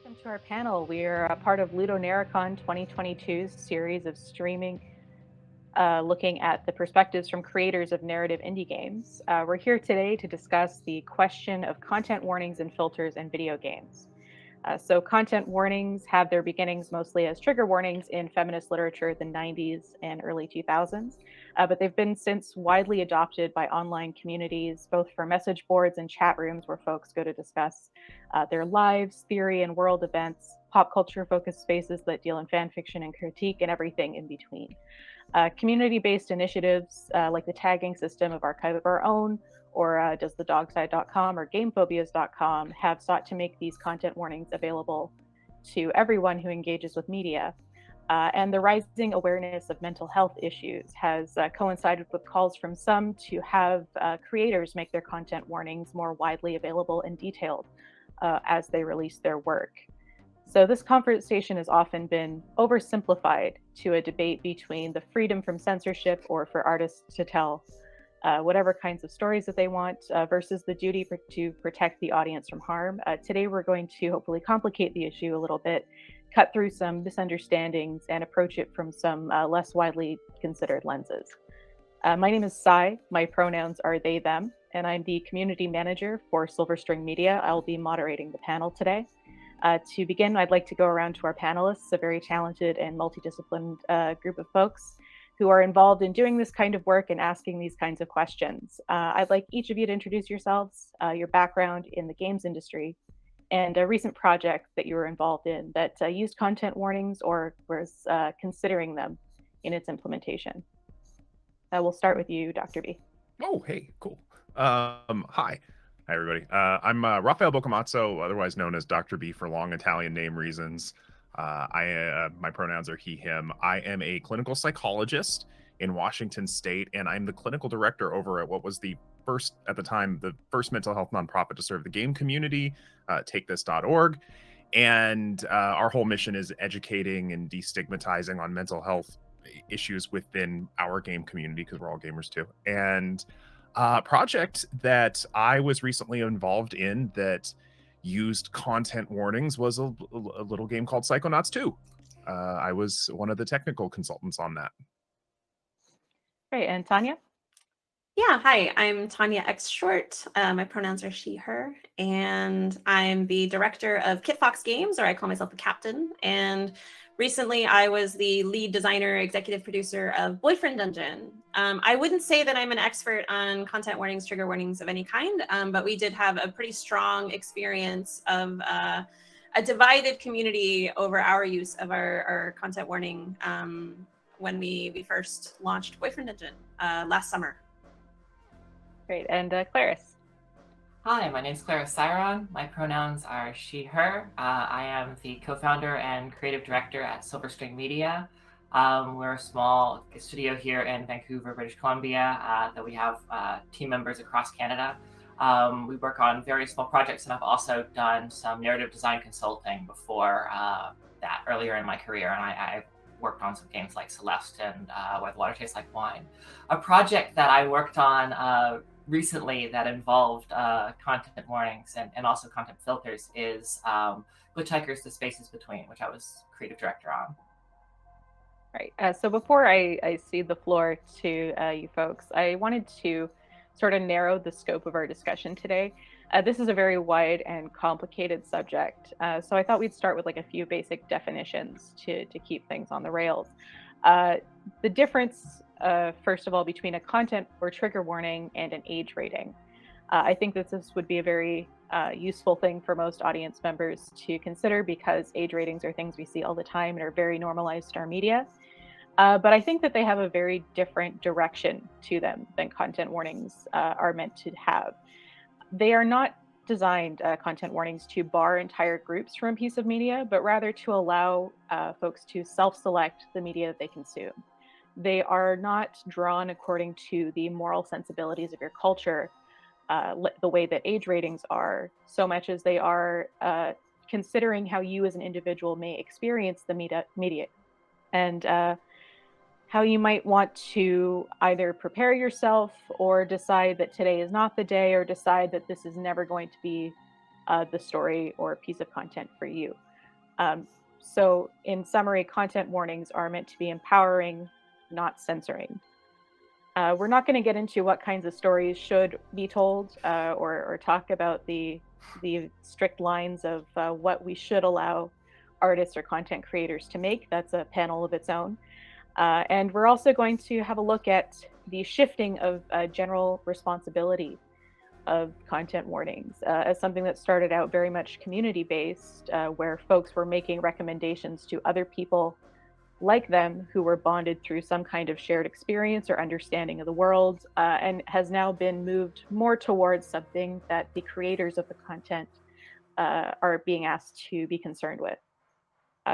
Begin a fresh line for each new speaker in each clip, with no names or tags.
welcome to our panel. We are a part of LudoNarraCon 2022's series of streaming looking at the perspectives from creators of narrative indie games. We're here today to discuss the question of content warnings and filters in video games. So, content warnings have their beginnings mostly as trigger warnings in feminist literature in the 90s and early 2000s, but they've been since widely adopted by online communities, both for message boards and chat rooms where folks go to discuss their lives, theory, and world events, pop culture focused spaces that deal in fan fiction and critique, and everything in between. Community-based initiatives like the tagging system of Archive of Our Own, or does the dogside.com or gamephobias.com have sought to make these content warnings available to everyone who engages with media. And the rising awareness of mental health issues has coincided with calls from some to have creators make their content warnings more widely available and detailed as they release their work. So this conversation has often been oversimplified to a debate between the freedom from censorship or for artists to tell whatever kinds of stories that they want versus the duty to protect the audience from harm. Today, we're going to hopefully complicate the issue a little bit, cut through some misunderstandings, and approach it from some less widely considered lenses. My name is Sai. My pronouns are they, them, and I'm the community manager for Silverstring Media. I'll be moderating the panel today. To begin, I'd like to go around to our panelists, a very talented and multidisciplined group of folks who are involved in doing this kind of work and asking these kinds of questions. I'd like each of you to introduce yourselves, your background in the games industry, and a recent project that you were involved in that used content warnings or was considering them in its implementation. We'll start with you, Dr. B.
Oh, hey, cool. Hi, everybody. I'm Rafael Bocamazzo, otherwise known as Dr. B for long Italian name reasons. My pronouns are he, him. I am a clinical psychologist in Washington State, and I'm the clinical director over at what was the first mental health nonprofit to serve the game community, takethis.org. And our whole mission is educating and destigmatizing on mental health issues within our game community, because we're all gamers too. And project that I was recently involved in that used content warnings was a little game called Psychonauts 2. I was one of the technical consultants on that.
Great, and Tanya?
Yeah, hi, I'm Tanya X Short. My pronouns are she, her, and I'm the director of Kit Fox Games, or I call myself the captain. And recently I was the lead designer, executive producer of Boyfriend Dungeon. I wouldn't say that I'm an expert on content warnings, trigger warnings of any kind, but we did have a pretty strong experience of a divided community over our use of our content warning when we first launched Boyfriend Dungeon last summer.
Great, and Claris?
Hi, my name is Clara Cyron. My pronouns are she, her. I am the co-founder and creative director at Silverstring Media. We're a small studio here in Vancouver, British Columbia, that we have team members across Canada. We work on various small projects, and I've also done some narrative design consulting before that earlier in my career, and I've worked on some games like Celeste and Where the Water Tastes Like Wine. A project that I worked on recently that involved content warnings and also content filters is Glitchhikers, The Spaces Between, which I was creative director on.
Right. So before I cede the floor to you folks, I wanted to sort of narrow the scope of our discussion today. This is a very wide and complicated subject. So I thought we'd start with like a few basic definitions to keep things on the rails. The difference, first of all, between a content or trigger warning and an age rating. I think that this would be a very useful thing for most audience members to consider, because age ratings are things we see all the time and are very normalized in our media. But I think that they have a very different direction to them than content warnings are meant to have. They are not designed, content warnings, to bar entire groups from a piece of media, but rather to allow folks to self-select the media that they consume. They are not drawn according to the moral sensibilities of your culture, the way that age ratings are, so much as they are considering how you as an individual may experience the media and how you might want to either prepare yourself or decide that today is not the day, or decide that this is never going to be the story or piece of content for you. So in summary, content warnings are meant to be empowering, not censoring. We're not going to get into what kinds of stories should be told or talk about the strict lines of what we should allow artists or content creators to make. That's a panel of its own. And we're also going to have a look at the shifting of general responsibility of content warnings as something that started out very much community-based, where folks were making recommendations to other people like them who were bonded through some kind of shared experience or understanding of the world, and has now been moved more towards something that the creators of the content are being asked to be concerned with.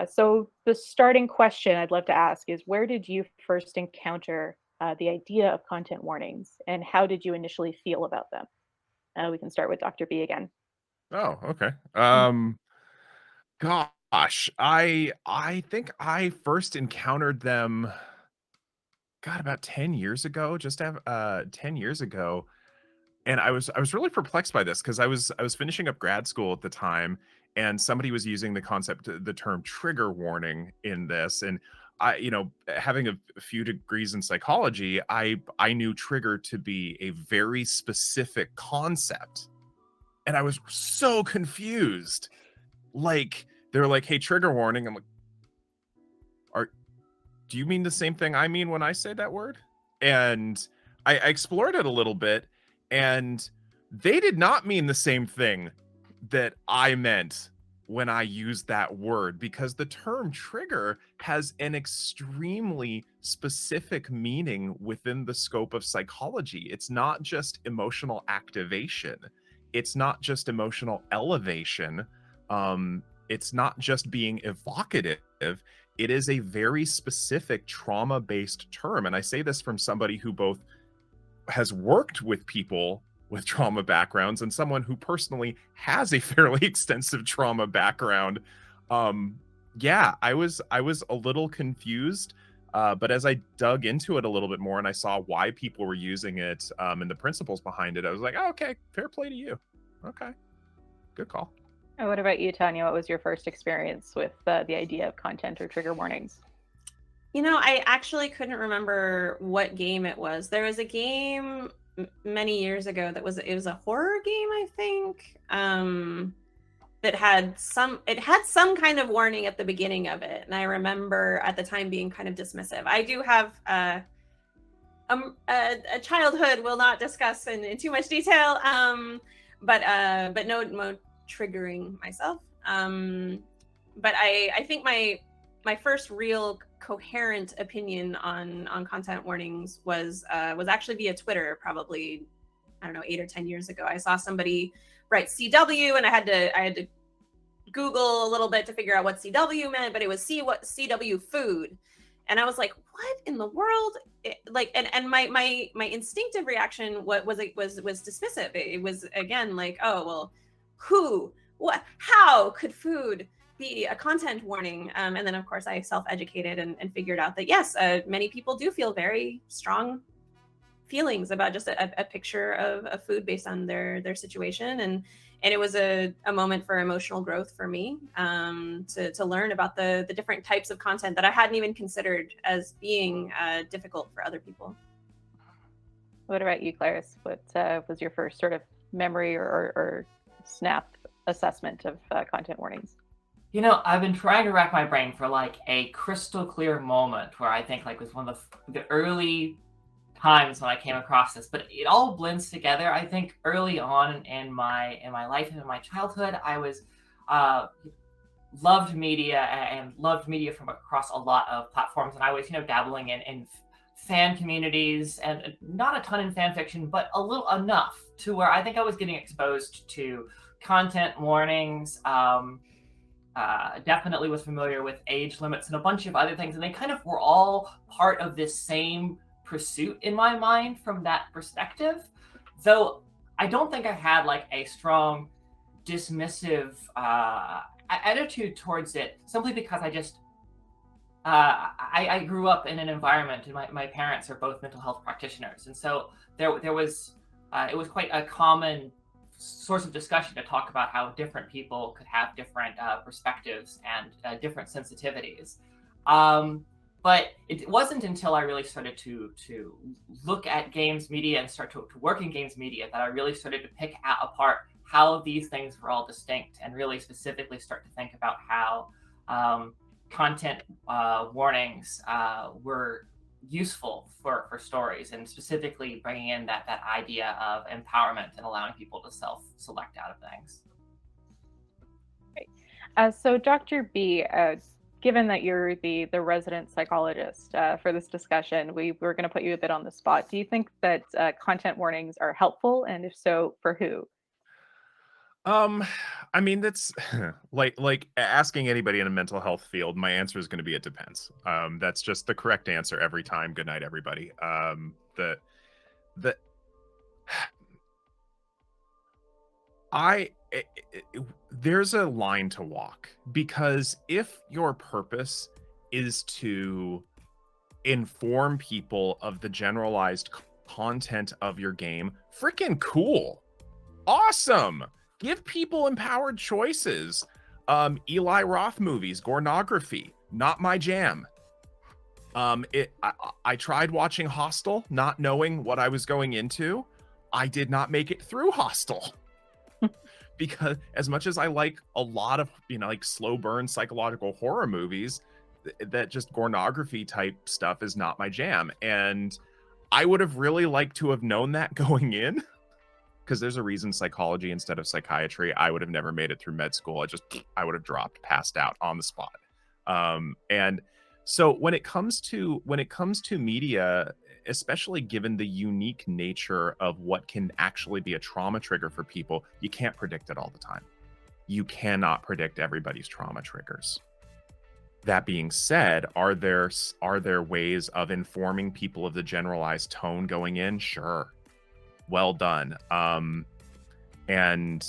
So the starting question I'd love to ask is, where did you first encounter the idea of content warnings, and how did you initially feel about them? We can start with Dr. B again.
Oh, okay.
Mm.
Gosh, I think I first encountered them, God, about 10 years ago, 10 years ago. And I was really perplexed by this because I was finishing up grad school at the time, and somebody was using the term trigger warning in this. And I, having a few degrees in psychology, I knew trigger to be a very specific concept. And I was so confused. Like, they're like, "Hey, trigger warning." I'm like, "Are do you mean the same thing I mean when I say that word?" And I explored it a little bit, and they did not mean the same thing that I meant when I used that word, because the term trigger has an extremely specific meaning within the scope of psychology. It's not just emotional activation. It's not just emotional elevation. It's not just being evocative. It is a very specific trauma-based term. And I say this from somebody who both has worked with people with trauma backgrounds and someone who personally has a fairly extensive trauma background. Yeah, I was a little confused, but as I dug into it a little bit more and I saw why people were using it, and the principles behind it, I was like, oh, okay, fair play to you. Okay, good call.
And what about you, Tanya? What was your first experience with the idea of content or trigger warnings?
I actually couldn't remember what game it was. There was a game many years ago it was a horror game, I think, that had some kind of warning at the beginning of it. And I remember at the time being kind of dismissive. I do have a childhood we'll not discuss in too much detail, but no triggering myself. But I think my first real coherent opinion on content warnings was actually via Twitter, probably, I don't know, 8 or 10 years ago. I saw somebody write CW, and I had to Google a little bit to figure out what CW meant, but it was CW food. And I was like, what in the world? And my instinctive reaction was dismissive. It was, again, like, oh, well, how could food be a content warning? And then, of course, I self-educated and figured out that, yes, many people do feel very strong feelings about just a picture of food based on their situation. And it was a moment for emotional growth for me, to learn about the different types of content that I hadn't even considered as being difficult for other people.
What about you, Clarice? What was your first sort of memory or snap assessment of content warnings?
I've been trying to rack my brain for like a crystal clear moment where I think like was one of the early times when I came across this, but it all blends together. I think early on in my life and in my childhood, I was loved media and loved media from across a lot of platforms, and I was dabbling in fan communities, and not a ton in fan fiction, but a little enough to where I think I was getting exposed to content warnings. Definitely was familiar with age limits and a bunch of other things, and they kind of were all part of this same pursuit in my mind from that perspective. Though I don't think I had like a strong dismissive attitude towards it, simply because I just I grew up in an environment, and my parents are both mental health practitioners, and so there was it was quite a common source of discussion to talk about how different people could have different perspectives and different sensitivities. But it wasn't until I really started to look at games media and start to work in games media that I really started to pick apart how these things were all distinct, and really specifically start to think about how content warnings were useful for stories, and specifically bringing in that idea of empowerment and allowing people to self-select out of things.
Great. So Dr. B, given that you're the resident psychologist for this discussion, we're going to put you a bit on the spot. Do you think that content warnings are helpful, and if so, for who?
I mean, that's like asking anybody in a mental health field. My answer is going to be it depends. That's just the correct answer every time. Good night, everybody. There's a line to walk, because if your purpose is to inform people of the generalized content of your game, freaking cool, awesome. Give people empowered choices. Eli Roth movies, pornography, not my jam. I tried watching Hostel, not knowing what I was going into. I did not make it through Hostel. Because as much as I like a lot of, like slow burn psychological horror movies, that just pornography type stuff is not my jam. And I would have really liked to have known that going in, because there's a reason psychology instead of psychiatry. I would have never made it through med school. I would have dropped, passed out on the spot. And so when it comes to media, especially given the unique nature of what can actually be a trauma trigger for people, you can't predict it all the time. You cannot predict everybody's trauma triggers. That being said, are there ways of informing people of the generalized tone going in? Sure. Well done. And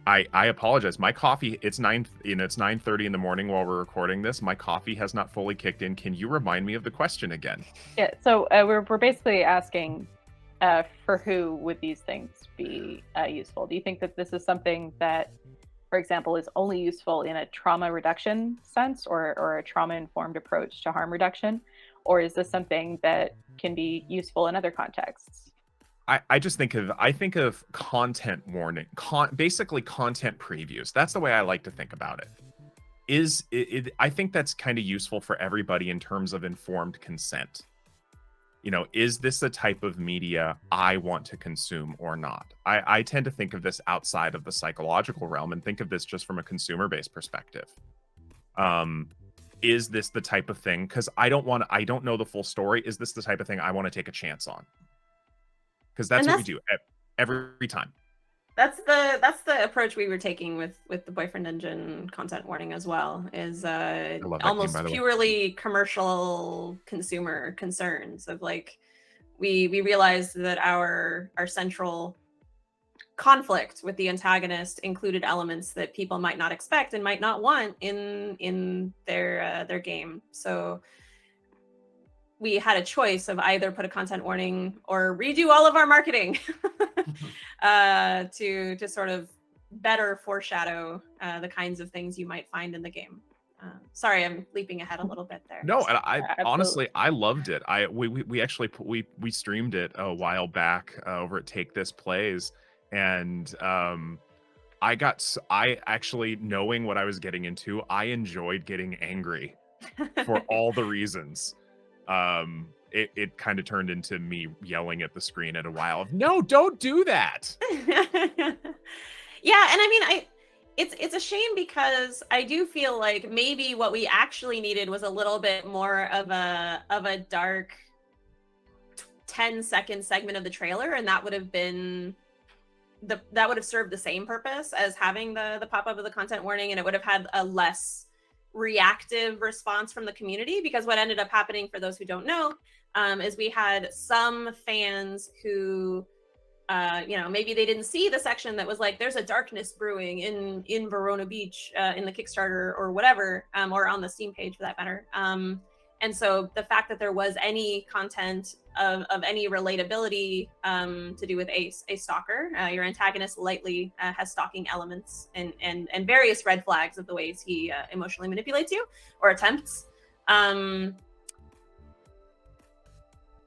I apologize. My coffee, it's 9:30 in the morning while we're recording this. My coffee has not fully kicked in. Can you remind me of the question again?
Yeah, so we're basically asking for who would these things be useful? Do you think that this is something that, for example, is only useful in a trauma reduction sense, or a trauma-informed approach to harm reduction? Or is this something that can be useful in other contexts?
I think of content warning, basically content previews. That's the way I like to think about it. I think that's kind of useful for everybody in terms of informed consent. Is this the type of media I want to consume or not? I tend to think of this outside of the psychological realm and think of this just from a consumer-based perspective. Is this the type of thing? Because I don't know the full story. Is this the type of thing I want to take a chance on? Because that's what we do every time.
That's the approach we were taking with the Boyfriend Dungeon content warning as well, is almost purely commercial consumer concerns of, like, we realized that our central conflict with the antagonist included elements that people might not expect and might not want in their game. So we had a choice of either put a content warning or redo all of our marketing to sort of better foreshadow the kinds of things you might find in the game. Sorry, I'm leaping ahead a little bit there.
No, and I honestly, I loved it. We actually we streamed it a while back over at Take This Plays, and I actually, knowing what I was getting into, I enjoyed getting angry for all the reasons. It kind of turned into me yelling at the screen at a while of, no, don't do that.
Yeah, and I mean, it's a shame, because I do feel like maybe what we actually needed was a little bit more of a dark 10-second segment of the trailer, and that would have been that would have served the same purpose as having the pop-up of the content warning, and it would have had a less reactive response from the community. Because what ended up happening, for those who don't know, is we had some fans who maybe they didn't see the section that was like, there's a darkness brewing in Verona Beach in the Kickstarter or whatever, or on the Steam page for that matter, And so the fact that there was any content of any relatability to do with a stalker, your antagonist lightly has stalking elements and various red flags of the ways he emotionally manipulates you or attempts.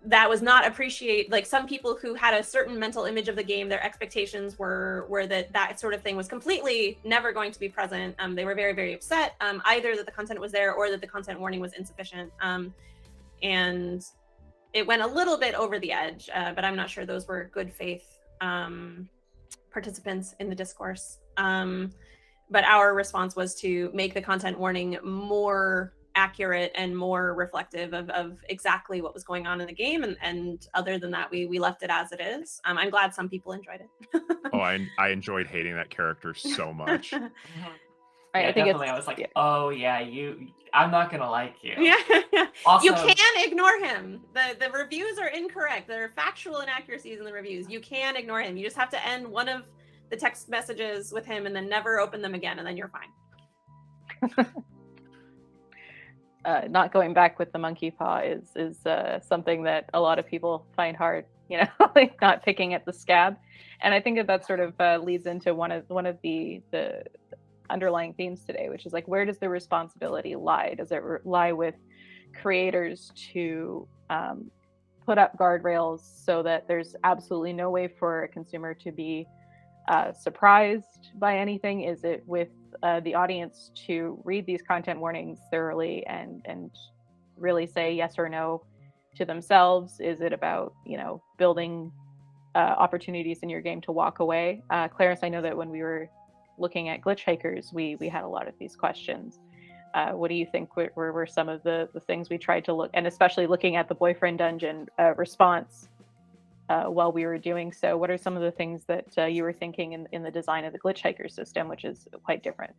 That was not appreciate, like some people who had a certain mental image of the game, their expectations were that sort of thing was completely never going to be present. They were very, very upset, either that the content was there or that the content warning was insufficient. And it went a little bit over the edge, but I'm not sure those were good faith participants in the discourse. But our response was to make the content warning more accurate and more reflective of exactly what was going on in the game, and other than that we left it as it is. I'm glad some people enjoyed it.
Oh, I enjoyed hating that character so much.
Right,
Yeah,
I think
definitely. I was like, oh yeah, I'm not gonna like you.
Yeah.
Also,
You can ignore him. The reviews are incorrect. There are factual inaccuracies in the reviews. You can ignore him. You just have to end one of the text messages with him and then never open them again, and then you're fine.
Not going back with the monkey paw is something that a lot of people find hard, like not picking at the scab. And I think that sort of leads into one of the underlying themes today, which is like, where does the responsibility lie? Does it lie with creators to put up guardrails so that there's absolutely no way for a consumer to be surprised by anything? Is it with the audience to read these content warnings thoroughly and really say yes or no to themselves? Is it about building opportunities in your game to walk away? Clarence, I know that when we were looking at Glitchhikers, we had a lot of these questions. What do you think were some of the things we tried to look, and especially looking at the Boyfriend Dungeon response while we were doing so? What are some of the things that you were thinking in the design of the Glitchhiker system, which is quite different?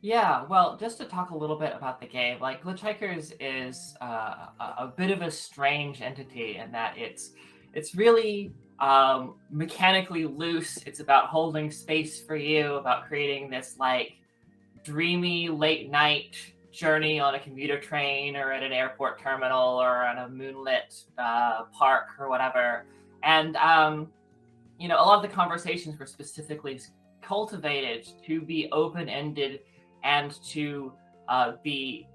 Yeah, well, just to talk a little bit about the game, like Glitchhikers is a bit of a strange entity in that it's really mechanically loose. It's about holding space for you, about creating this like dreamy late night journey on a commuter train or at an airport terminal or on a moonlit park or whatever. And a lot of the conversations were specifically cultivated to be open-ended and to be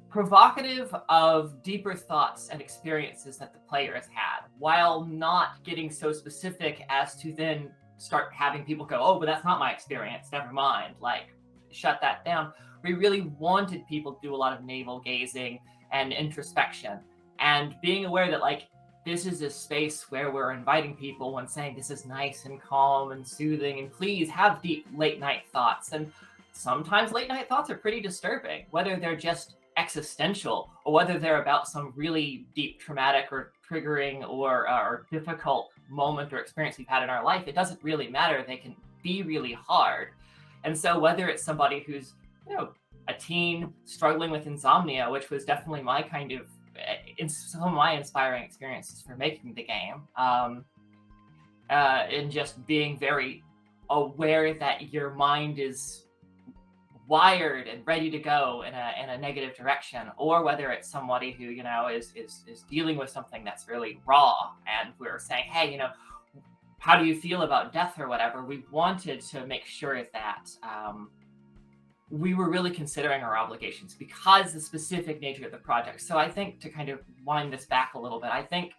provocative of deeper thoughts and experiences that the player has had, while not getting so specific as to then start having people go, oh, but that's not my experience, never mind, like shut that down. We really wanted people to do a lot of navel gazing and introspection, and being aware that like this is a space where we're inviting people when saying this is nice and calm and soothing, and please have deep late night thoughts. And sometimes late night thoughts are pretty disturbing, whether they're just existential or whether they're about some really deep traumatic or triggering or difficult moment or experience we've had in our life. It doesn't really matter. They can be really hard. And so whether it's somebody who's a teen struggling with insomnia, which was definitely my kind of some of my inspiring experiences for making the game, and just being very aware that your mind is wired and ready to go in a negative direction, or whether it's somebody who is dealing with something that's really raw, and we're saying, hey, how do you feel about death or whatever. We wanted to make sure that we were really considering our obligations because the specific nature of the project. So I think, to kind of wind this back a little bit, I think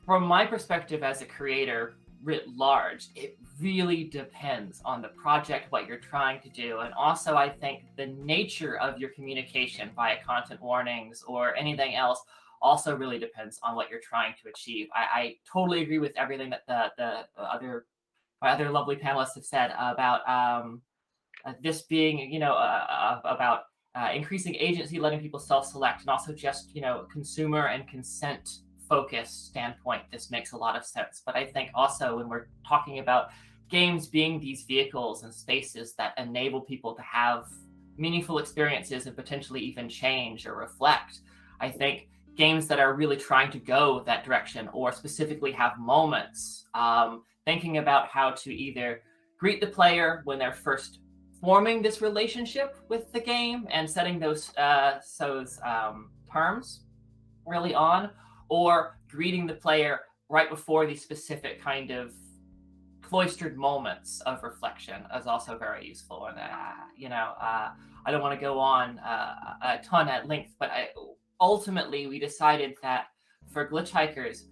from my perspective as a creator writ large, it really depends on the project, what you're trying to do. And also I think the nature of your communication via content warnings or anything else also really depends on what you're trying to achieve. I totally agree with everything that the other lovely panelists have said about this being, about increasing agency, letting people self-select, and also just, consumer and consent focused standpoint. This makes a lot of sense. But I think also when we're talking about games being these vehicles and spaces that enable people to have meaningful experiences and potentially even change or reflect, I think games that are really trying to go that direction or specifically have moments, thinking about how to either greet the player when they're first forming this relationship with the game and setting those terms early on, or greeting the player right before these specific kind of cloistered moments of reflection is also very useful. And I don't want to go on a ton at length, but ultimately we decided that for Glitchhikers,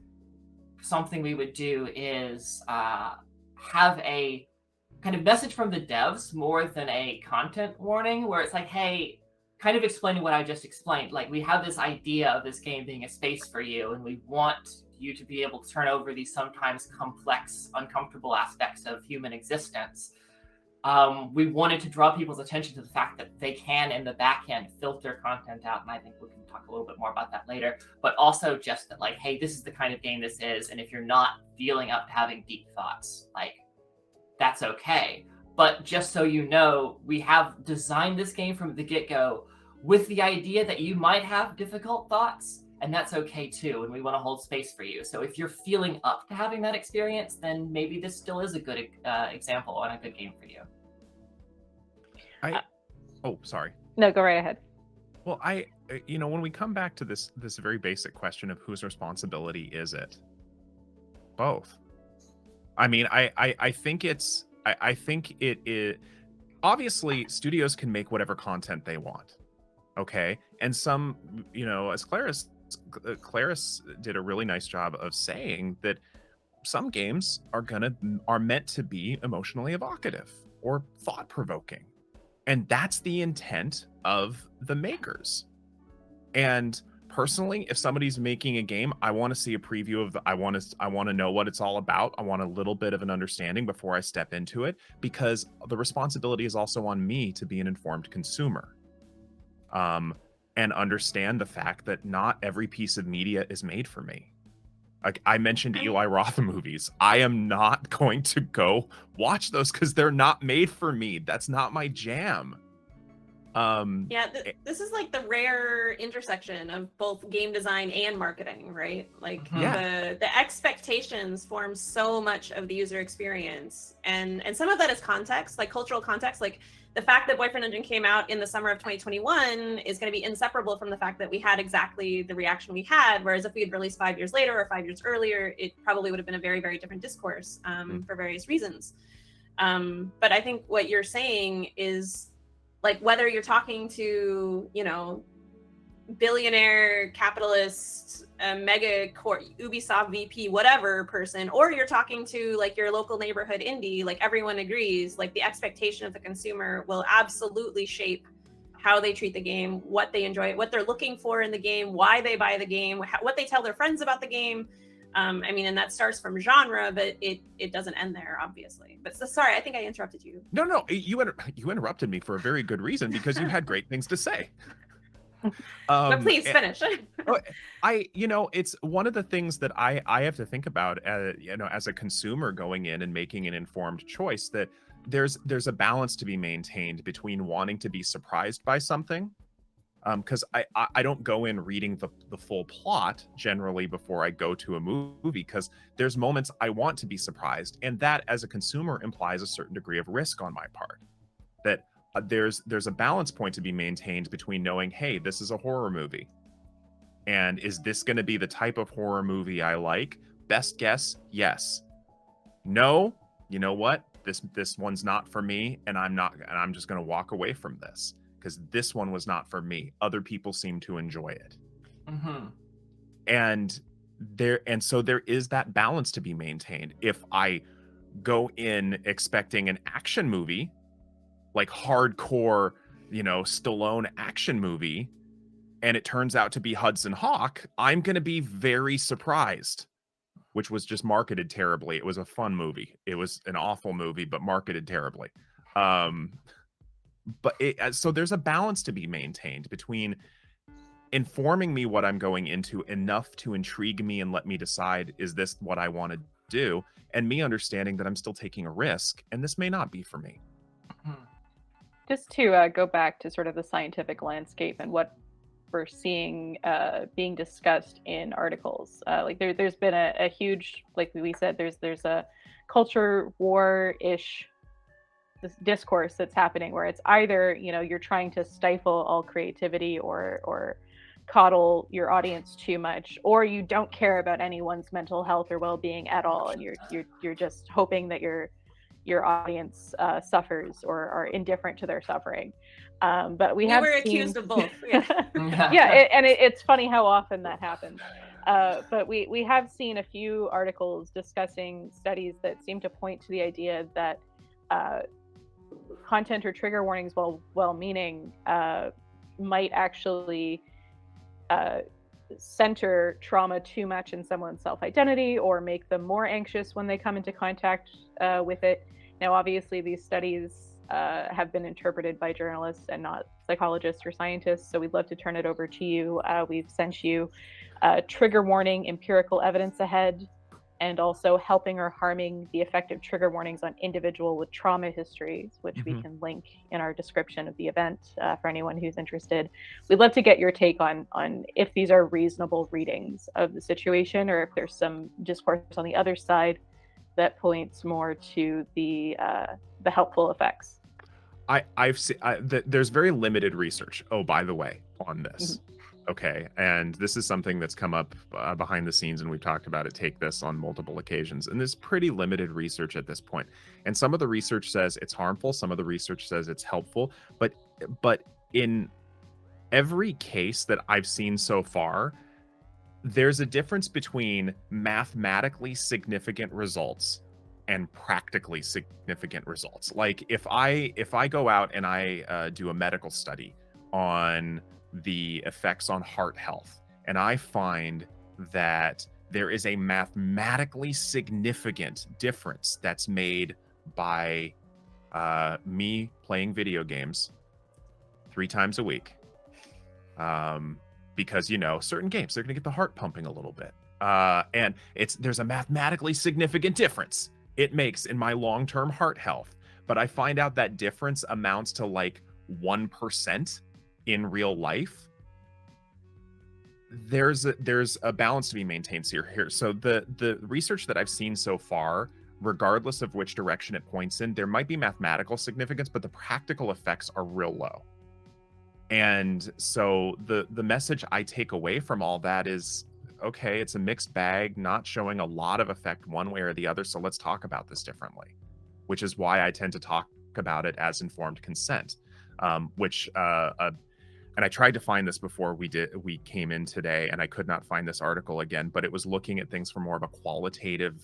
something we would do is have a kind of message from the devs more than a content warning, where it's like, hey, kind of explaining what I just explained. Like, we have this idea of this game being a space for you, and we want you to be able to turn over these sometimes complex, uncomfortable aspects of human existence. We wanted to draw people's attention to the fact that they can, in the back end, filter content out, and I think we can talk a little bit more about that later, but also just that, like, hey, this is the kind of game this is, and if you're not feeling up to having deep thoughts, like, that's okay. But just so you know, we have designed this game from the get-go with the idea that you might have difficult thoughts, and that's okay too, and we want to hold space for you. So if you're feeling up to having that experience, then maybe this still is a good example and a good game for you.
Sorry.
No, go right ahead.
Well, when we come back to this very basic question of whose responsibility is it? Both. I mean, I think it is, obviously studios can make whatever content they want. Okay. And some, as Claris did a really nice job of saying that some games are meant to be emotionally evocative or thought-provoking. And that's the intent of the makers. And personally, if somebody's making a game, I want to see a preview of I want to know what it's all about. I want a little bit of an understanding before I step into it, because the responsibility is also on me to be an informed consumer. And understand the fact that not every piece of media is made for me. Like, I mentioned Eli Roth movies. I am not going to go watch those because they're not made for me. That's not my jam.
This is like the rare intersection of both game design and marketing, right? Like, the expectations form so much of the user experience, and some of that is context, like cultural context. Like, the fact that Boyfriend Dungeon came out in the summer of 2021 is going to be inseparable from the fact that we had exactly the reaction we had. Whereas if we had released 5 years later or 5 years earlier, it probably would have been a very, very different discourse for various reasons. But I think what you're saying is, like, whether you're talking to, billionaire, capitalist, mega core, Ubisoft VP, whatever person, or you're talking to like your local neighborhood indie, like, everyone agrees, like, the expectation of the consumer will absolutely shape how they treat the game, what they enjoy, what they're looking for in the game, why they buy the game, what they tell their friends about the game. And that starts from genre, but it doesn't end there, obviously. But sorry, I think I interrupted you.
No, you interrupted me for a very good reason, because you had great things to say.
But please finish.
It's one of the things that I have to think about, as a consumer going in and making an informed choice, that there's a balance to be maintained between wanting to be surprised by something. Because I don't go in reading the full plot generally before I go to a movie, because there's moments I want to be surprised, and that as a consumer implies a certain degree of risk on my part. That there's a balance point to be maintained between knowing, hey, this is a horror movie, and is this going to be the type of horror movie I like? Best guess, yes. No, you know what? This one's not for me, and I'm just going to walk away from this, because this one was not for me. Other people seem to enjoy it.
Mm-hmm.
And so there is that balance to be maintained. If I go in expecting an action movie, like hardcore, Stallone action movie, and it turns out to be Hudson Hawk, I'm going to be very surprised, which was just marketed terribly. It was a fun movie. It was an awful movie, but marketed terribly. So there's a balance to be maintained between informing me what I'm going into enough to intrigue me and let me decide, is this what I want to do? And me understanding that I'm still taking a risk, and this may not be for me.
Just to go back to sort of the scientific landscape and what we're seeing being discussed in articles. Like there's been a huge, like we said, there's a culture war-ish this discourse that's happening, where it's either, you know, you're trying to stifle all creativity or coddle your audience too much, or you don't care about anyone's mental health or well-being at all, and you're just hoping that your audience suffers or are indifferent to their suffering. But we
were accused of both. Yeah,
it's funny how often that happens. But we have seen a few articles discussing studies that seem to point to the idea that content or trigger warnings, while well-meaning, might actually center trauma too much in someone's self-identity or make them more anxious when they come into contact with it. Now, obviously, these studies have been interpreted by journalists and not psychologists or scientists, so we'd love to turn it over to you. We've sent you trigger warning empirical evidence ahead, and also helping or harming the effective trigger warnings on individual with trauma histories, which we can link in our description of the event for anyone who's interested. We'd love to get your take on if these are reasonable readings of the situation, or if there's some discourse on the other side that points more to the helpful effects.
I've seen there's very limited research. Oh, by the way, on this. Okay, and this is something that's come up behind the scenes, and we've talked about it. Take this on multiple occasions, and there's pretty limited research at this point. And some of the research says it's harmful, some of the research says it's helpful. But in every case that I've seen so far, there's a difference between mathematically significant results and practically significant results. Like if I go out and I do a medical study on the effects on heart health, and I find that there is a mathematically significant difference that's made by me playing video games 3 times a week, because, you know, certain games, they're gonna get the heart pumping a little bit, and there's a mathematically significant difference it makes in my long-term heart health, but I find out that difference amounts to like 1% in real life. There's a balance to be maintained here. So the research that I've seen so far, regardless of which direction it points in, there might be mathematical significance, but the practical effects are real low. And so the message I take away from all that is, okay, it's a mixed bag, not showing a lot of effect one way or the other, so let's talk about this differently, which is why I tend to talk about it as informed consent, and I tried to find this before we came in today, and I could not find this article again, but it was looking at things from more of a qualitative,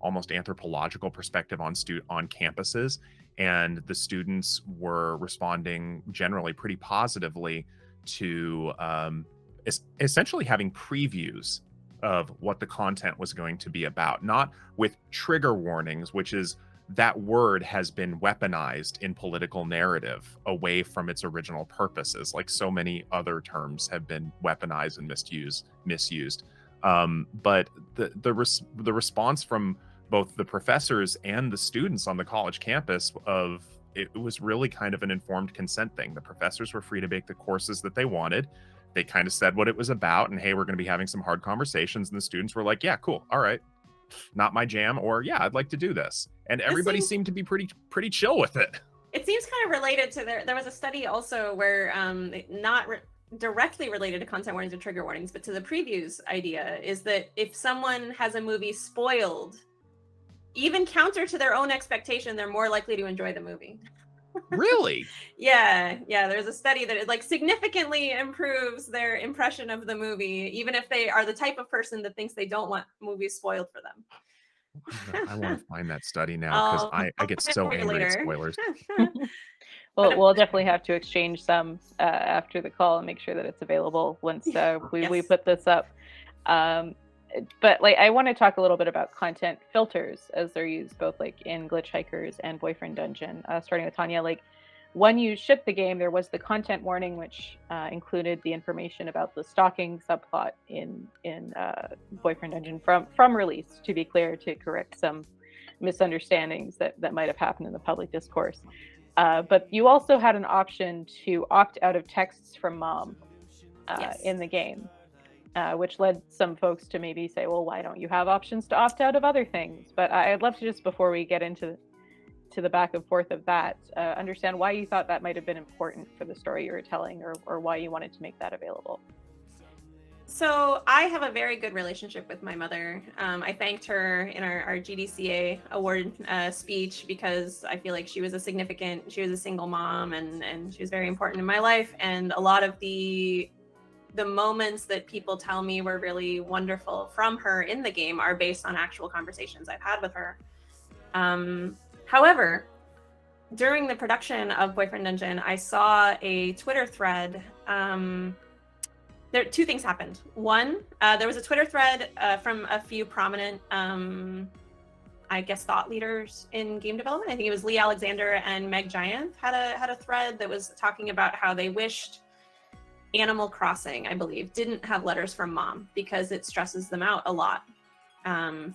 almost anthropological perspective on campuses, and the students were responding generally pretty positively to essentially having previews of what the content was going to be about, not with trigger warnings, which is that word has been weaponized in political narrative away from its original purposes, like so many other terms have been weaponized and misused. But the response from both the professors and the students on the college campus of it was really kind of an informed consent thing. The professors were free to make the courses that they wanted. They kind of said what it was about, and hey, we're going to be having some hard conversations. And the students were like, yeah, cool, all right, not my jam, or yeah, I'd like to do this. And everybody seemed to be pretty chill with it.
It seems kind of related to there was a study also where directly related to content warnings or trigger warnings, but to the previews idea is that if someone has a movie spoiled, even counter to their own expectation, they're more likely to enjoy the movie.
Really?
Yeah. There's a study that it like significantly improves their impression of the movie, even if they are the type of person that thinks they don't want movies spoiled for them.
I want to find that study now because I get so angry at spoilers.
Well, we'll definitely have to exchange some after the call and make sure that it's available once we put this up. But like, I want to talk a little bit about content filters as they're used both like in Glitchhikers and Boyfriend Dungeon. Starting with Tanya, like when you shipped the game, there was the content warning, which included the information about the stalking subplot in Boyfriend Dungeon from release. To be clear, to correct some misunderstandings that might have happened in the public discourse. But you also had an option to opt out of texts from mom in the game. Which led some folks to maybe say, well, why don't you have options to opt out of other things? But I'd love to just, before we get into to the back and forth of that, understand why you thought that might have been important for the story you were telling, or why you wanted to make that available.
So I have a very good relationship with my mother. I thanked her in our GDCA award speech because I feel like she was a single mom, and she was very important in my life. And a lot of the moments that people tell me were really wonderful from her in the game are based on actual conversations I've had with her. However, during the production of Boyfriend Dungeon, I saw a Twitter thread. Two things happened. One, there was a Twitter thread from a few prominent, I guess, thought leaders in game development. I think it was Lee Alexander and Meg Giant had a thread that was talking about how they wished Animal Crossing, I believe, didn't have letters from mom because it stresses them out a lot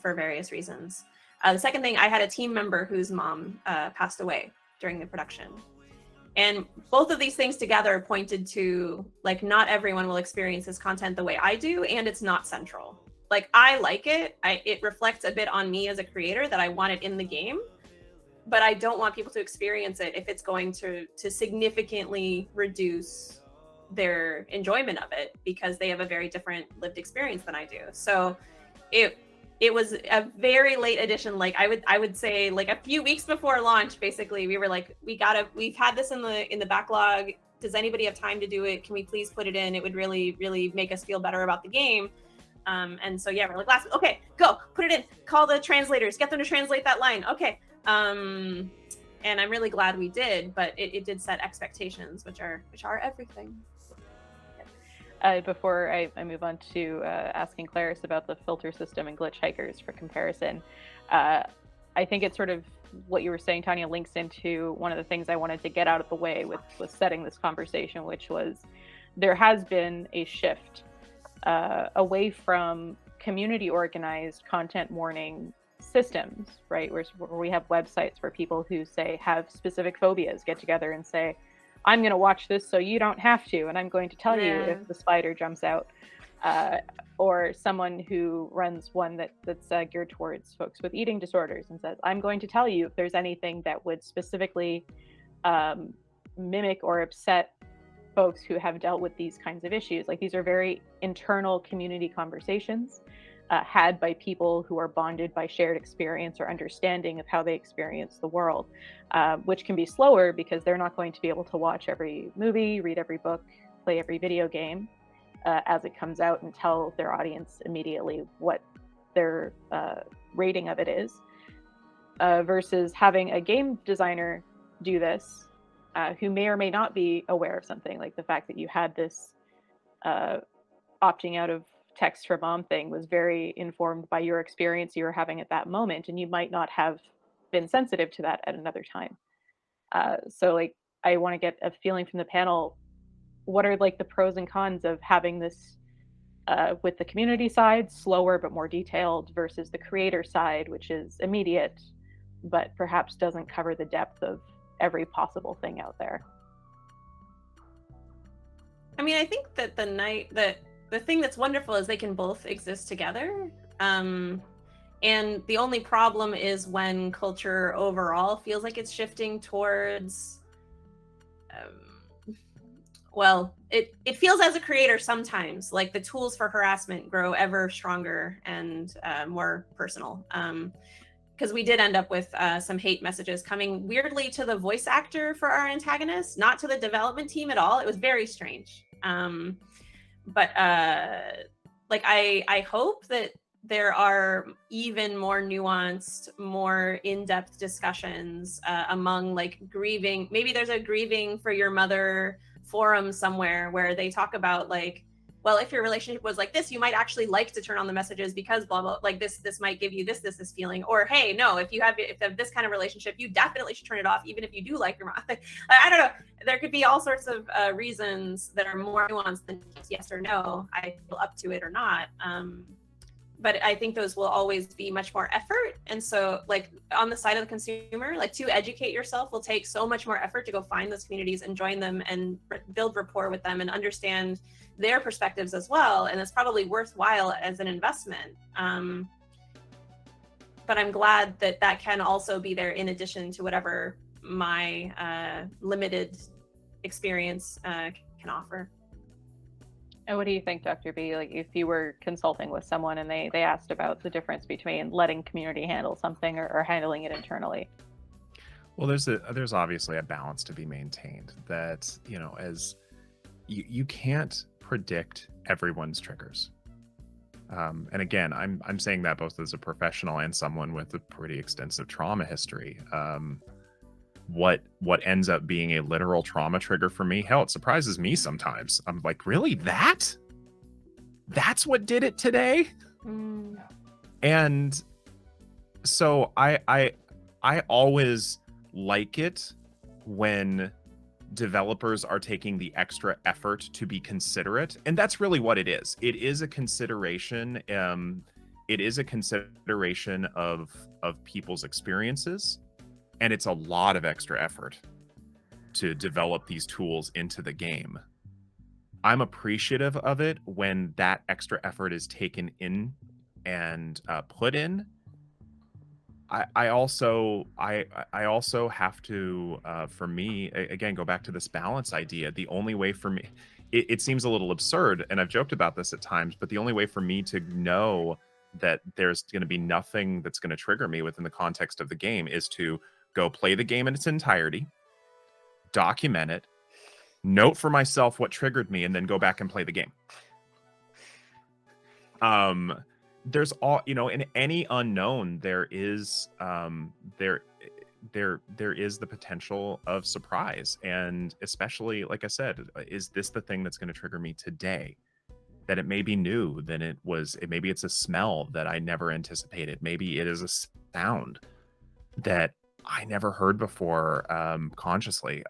for various reasons. The second thing, I had a team member whose mom passed away during the production. And both of these things together pointed to, like, not everyone will experience this content the way I do, and it's not central. Like, I like it. It reflects a bit on me as a creator that I want it in the game, but I don't want people to experience it if it's going to significantly reduce their enjoyment of it because they have a very different lived experience than I do. So it was a very late edition. Like I would say, like, a few weeks before launch, basically, we were like, we've had this in the backlog. Does anybody have time to do it? Can we please put it in? It would really, really make us feel better about the game. And so, yeah, we're like, okay, go, put it in, call the translators, get them to translate that line. Okay. And I'm really glad we did, but it did set expectations, which are everything.
Before I move on to asking Claris about the filter system and Glitchhikers for comparison, I think it's sort of what you were saying, Tanya, links into one of the things I wanted to get out of the way with setting this conversation, which was there has been a shift away from community organized content warning systems, right? Where we have websites where people who say have specific phobias get together and say, I'm going to watch this so you don't have to, and I'm going to tell you if the spider jumps out. Or someone who runs one that's geared towards folks with eating disorders and says, I'm going to tell you if there's anything that would specifically mimic or upset folks who have dealt with these kinds of issues. Like, these are very internal community conversations had by people who are bonded by shared experience or understanding of how they experience the world, which can be slower because they're not going to be able to watch every movie, read every book, play every video game as it comes out and tell their audience immediately what their rating of it is, versus having a game designer do this who may or may not be aware of something, like the fact that you had this opting out of text for mom thing was very informed by your experience you were having at that moment, and you might not have been sensitive to that at another time. So, like, I want to get a feeling from the panel, what are, like, the pros and cons of having this with the community side, slower but more detailed, versus the creator side, which is immediate but perhaps doesn't cover the depth of every possible thing out there?
I mean, I think that the thing that's wonderful is they can both exist together. And the only problem is when culture overall feels like it's shifting towards, well, it feels as a creator sometimes like the tools for harassment grow ever stronger and more personal. Because we did end up with some hate messages coming weirdly to the voice actor for our antagonist, not to the development team at all. It was very strange. But like, I hope that there are even more nuanced, more in-depth discussions among, like, grieving. Maybe there's a grieving for your mother forum somewhere where they talk about, like, well, if your relationship was like this, you might actually like to turn on the messages because blah, blah, like this might give you this feeling. Or, hey, no, if you have this kind of relationship, you definitely should turn it off, even if you do like your mom. I don't know. There could be all sorts of reasons that are more nuanced than just yes or no, I feel up to it or not. But I think those will always be much more effort. And so, like, on the side of the consumer, like, to educate yourself will take so much more effort to go find those communities and join them and build rapport with them and understand their perspectives as well. And it's probably worthwhile as an investment. but I'm glad that that can also be there in addition to whatever my limited experience can offer.
And what do you think, Dr. B? Like, if you were consulting with someone and they asked about the difference between letting community handle something or handling it internally?
Well, there's obviously a balance to be maintained. That, you know, as you can't predict everyone's triggers. And again, I'm saying that both as a professional and someone with a pretty extensive trauma history. What ends up being a literal trauma trigger for me, hell, it surprises me sometimes. I'm like, really? That's what did it today? And so I always like it when developers are taking the extra effort to be considerate, and that's really what it is. It is a consideration. It is a consideration of people's experiences, and it's a lot of extra effort to develop these tools into the game. I'm appreciative of it when that extra effort is taken in and put in. I also have to, for me, again, go back to this balance idea. The only way for me, it seems a little absurd, and I've joked about this at times, but the only way for me to know that there's going to be nothing that's going to trigger me within the context of the game is to go play the game in its entirety, document it, note for myself what triggered me, and then go back and play the game. There's all, you know, in any unknown, there is there is the potential of surprise. And especially, like I said, is this the thing that's going to trigger me today? That it may be new, maybe it's a smell that I never anticipated. Maybe it is a sound that I never heard before consciously.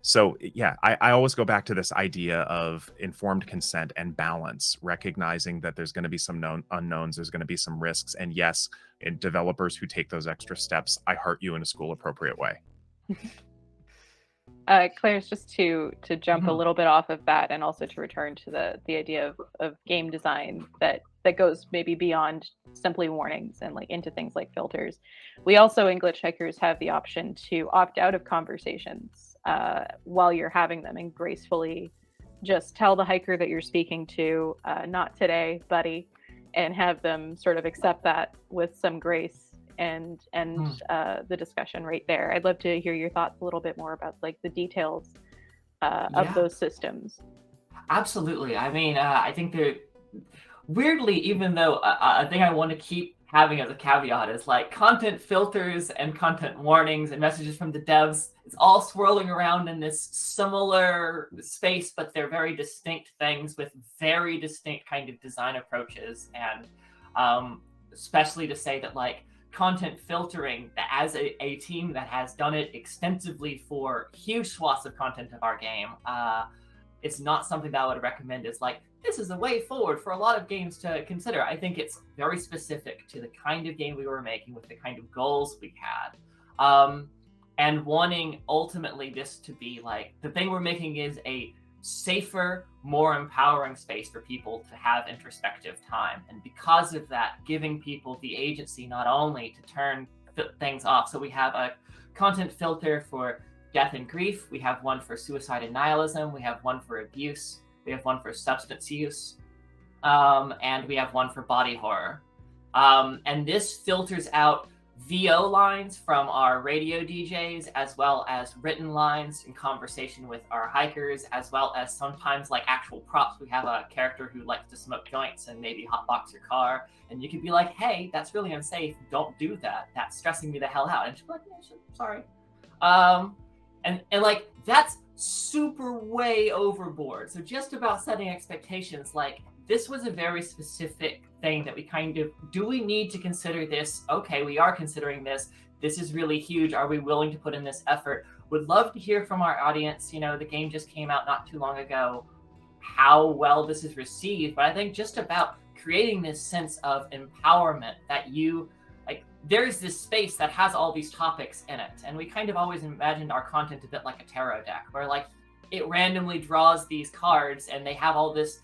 So yeah, I always go back to this idea of informed consent and balance, recognizing that there's going to be some unknowns, there's going to be some risks, and yes, in developers who take those extra steps, I heart you in a school appropriate way.
Claire's, just to jump a little bit off of that, and also to return to the idea of game design that goes maybe beyond simply warnings and like into things like filters. We also in Glitchhikers have the option to opt out of conversations while you're having them, and gracefully just tell the hiker that you're speaking to, not today, buddy, and have them sort of accept that with some grace and the discussion right there. I'd love to hear your thoughts a little bit more about like the details of those systems.
Absolutely. I mean, I think they're weirdly, even though a thing I want to keep having as a caveat is like content filters and content warnings and messages from the devs. It's all swirling around in this similar space, but they're very distinct things with very distinct kind of design approaches. And especially to say that like content filtering, as a team that has done it extensively for huge swaths of content of our game, it's not something that I would recommend as like, this is a way forward for a lot of games to consider. I think it's very specific to the kind of game we were making with the kind of goals we had. And wanting ultimately this to be like, the thing we're making is a safer, more empowering space for people to have introspective time. And because of that, giving people the agency not only to turn things off. So we have a content filter for death and grief. We have one for suicide and nihilism. We have one for abuse. We have one for substance use. And we have one for body horror. And this filters out VO lines from our radio DJs, as well as written lines in conversation with our hikers, as well as sometimes like actual props. We have a character who likes to smoke joints and maybe hotbox your car. And you could be like, hey, that's really unsafe. Don't do that. That's stressing me the hell out. And she'll be like, yeah, sorry. And like, that's super way overboard. So just about setting expectations, like this was a very specific thing that we kind of, do we need to consider this? Okay, we are considering this. This is really huge. Are we willing to put in this effort? Would love to hear from our audience. You know, the game just came out not too long ago, how well this is received. But I think just about creating this sense of empowerment that you, like, there's this space that has all these topics in it. And we kind of always imagined our content a bit like a tarot deck, where like it randomly draws these cards and they have all this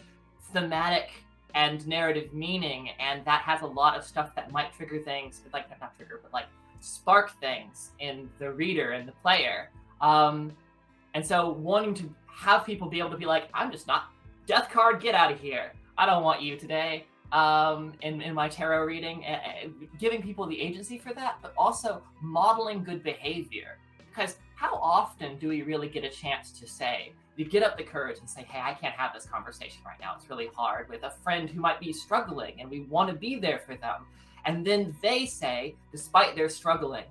thematic and narrative meaning, and that has a lot of stuff that might trigger things, like not trigger, but like spark things in the reader and the player. And so wanting to have people be able to be like, I'm just not death card, get out of here. I don't want you today. In my tarot reading, giving people the agency for that, but also modeling good behavior. Because how often do we really get a chance to say, you get up the courage and say, hey, I can't have this conversation right now. It's really hard with a friend who might be struggling and we want to be there for them. And then they say, despite their struggling,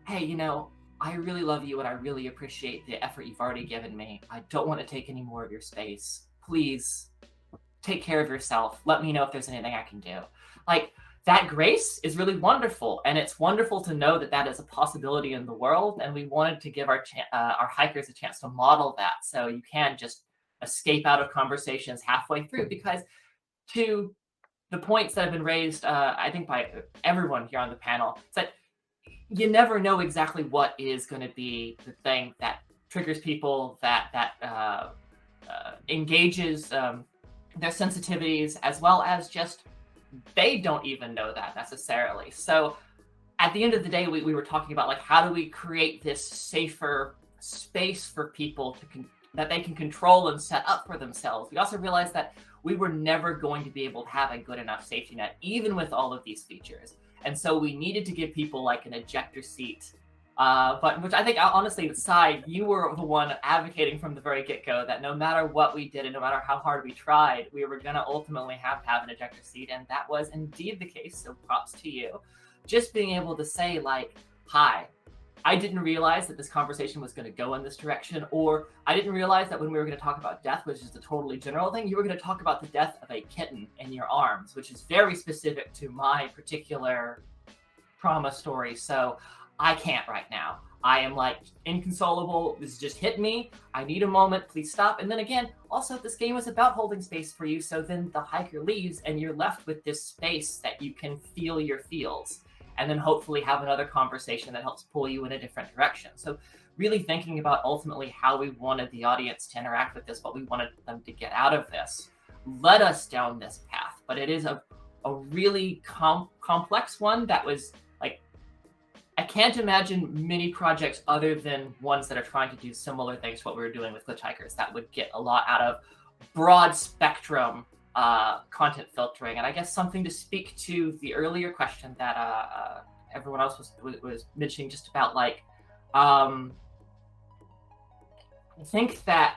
hey, you know, I really love you and I really appreciate the effort you've already given me. I don't want to take any more of your space. Please take care of yourself. Let me know if there's anything I can do. Like, that grace is really wonderful. And it's wonderful to know that that is a possibility in the world. And we wanted to give our hikers a chance to model that. So you can just escape out of conversations halfway through, because to the points that have been raised, I think by everyone here on the panel, it's that you never know exactly what is going to be the thing that triggers people, that engages their sensitivities, as well as just they don't even know that necessarily. So at the end of the day, we were talking about, like, how do we create this safer space for people to that they can control and set up for themselves. We also realized that we were never going to be able to have a good enough safety net, even with all of these features. And so we needed to give people like an ejector seat. But which I think, honestly, Sai, you were the one advocating from the very get-go that no matter what we did and no matter how hard we tried, we were going to ultimately have to have an ejector seat. And that was indeed the case. So props to you. Just being able to say, like, hi, I didn't realize that this conversation was going to go in this direction, or I didn't realize that when we were going to talk about death, which is a totally general thing, you were going to talk about the death of a kitten in your arms, which is very specific to my particular trauma story. So I can't right now. I am like inconsolable. This just hit me. I need a moment. Please stop. And then again, also this game is about holding space for you. So then the hiker leaves and you're left with this space that you can feel your feels, and then hopefully have another conversation that helps pull you in a different direction. So really thinking about ultimately how we wanted the audience to interact with this, what we wanted them to get out of this, led us down this path. But it is a really complex one that was like, I can't imagine many projects other than ones that are trying to do similar things to what we were doing with Glitchhikers that would get a lot out of broad spectrum content filtering. And I guess something to speak to the earlier question that everyone else was mentioning, just about like, I think that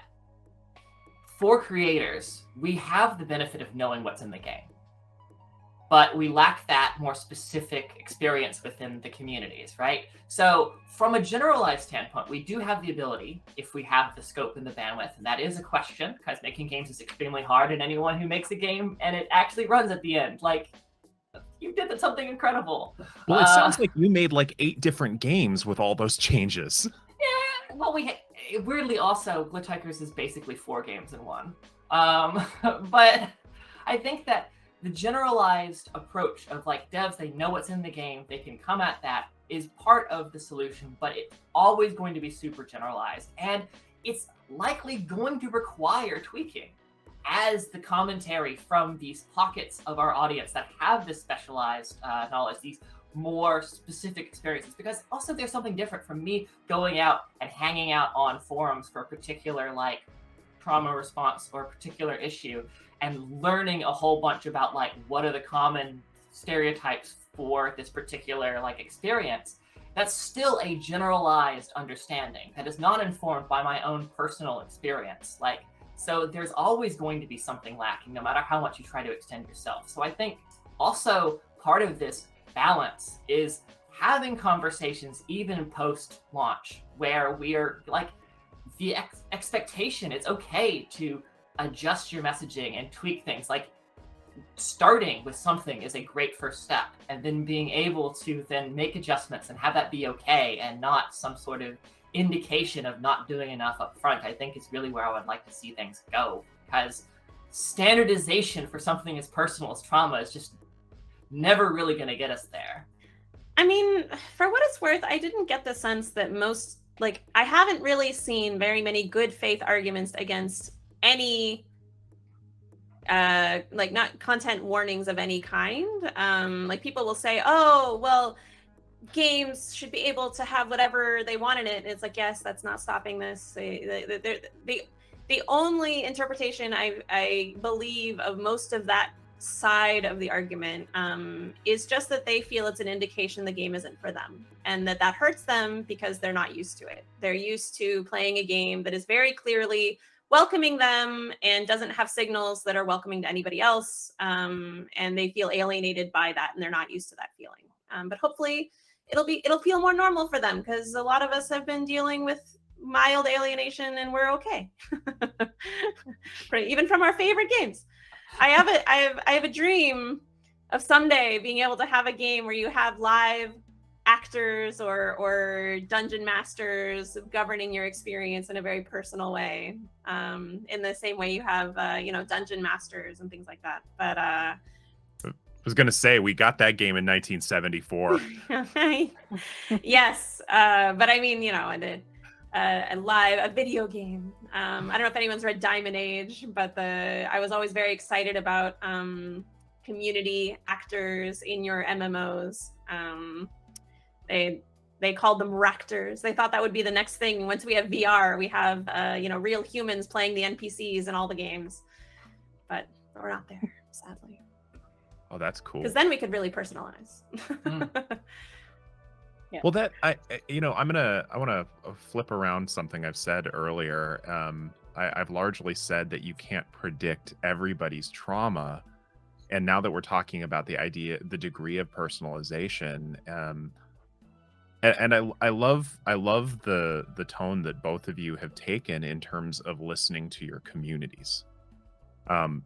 for creators, we have the benefit of knowing what's in the game, but we lack that more specific experience within the communities, right? So from a generalized standpoint, we do have the ability, if we have the scope and the bandwidth, and that is a question, because making games is extremely hard, and anyone who makes a game and it actually runs at the end, like, you did something incredible.
Well, it sounds like you made like 8 different games with all those changes.
Yeah, well, weirdly also, Glitchhikers is basically 4 games in one. But I think that the generalized approach of like devs, they know what's in the game, they can come at that, is part of the solution, but it's always going to be super generalized. And it's likely going to require tweaking as the commentary from these pockets of our audience that have this specialized knowledge, these more specific experiences. Because also there's something different from me going out and hanging out on forums for a particular like trauma response or a particular issue, and learning a whole bunch about like what are the common stereotypes for this particular like experience. That's still a generalized understanding that is not informed by my own personal experience. Like, so there's always going to be something lacking, no matter how much you try to extend yourself. So I think also part of this balance is having conversations even post-launch where we're like, the expectation, it's okay to adjust your messaging and tweak things. Like, starting with something is a great first step, and then being able to then make adjustments and have that be okay and not some sort of indication of not doing enough up front, I think is really where I would like to see things go. Because standardization for something as personal as trauma is just never really going to get us there.
I mean, for what it's worth, I didn't get the sense that most, like, I haven't really seen very many good faith arguments against any like not content warnings of any kind. Like people will say, oh, well, games should be able to have whatever they want in it. And it's like, yes, that's not stopping this. The only interpretation I believe of most of that side of the argument is just that they feel it's an indication the game isn't for them, and that hurts them because they're not used to it. They're used to playing a game that is very clearly welcoming them and doesn't have signals that are welcoming to anybody else, and they feel alienated by that, and they're not used to that feeling. But hopefully it'll feel more normal for them, because a lot of us have been dealing with mild alienation and we're okay. Even from our favorite games. I have a dream of someday being able to have a game where you have live actors or dungeon masters governing your experience in a very personal way, in the same way you have dungeon masters and things like that. But I
was gonna say, we got that game in 1974.
Yes, but I mean, a video game. I don't know if anyone's read Diamond Age, but I was always very excited about community actors in your MMOs. They called them Ractors. They thought that would be the next thing. Once we have VR, we have real humans playing the NPCs in all the games. But we're not there, sadly.
Oh, that's cool.
Because then we could really personalize.
Yeah.
Well, I want to flip around something I've said earlier. I've largely said that you can't predict everybody's trauma, and now that we're talking about the degree of personalization, and I love the tone that both of you have taken in terms of listening to your communities.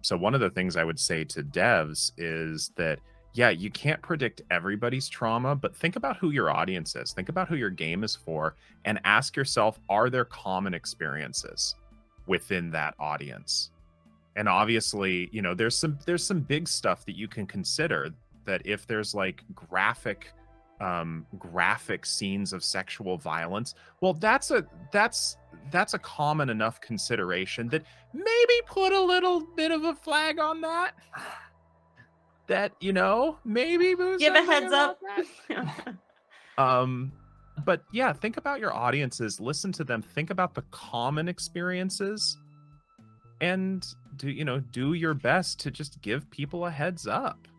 So one of the things I would say to devs is that, yeah, you can't predict everybody's trauma, but think about who your audience is. Think about who your game is for, and ask yourself, are there common experiences within that audience? And obviously, there's some big stuff that you can consider, that if there's like graphic scenes of sexual violence, well, that's a common enough consideration that maybe put a little bit of a flag on that. That maybe
give a heads up.
But yeah, think about your audiences, listen to them, think about the common experiences, and do your best to just give people a heads up.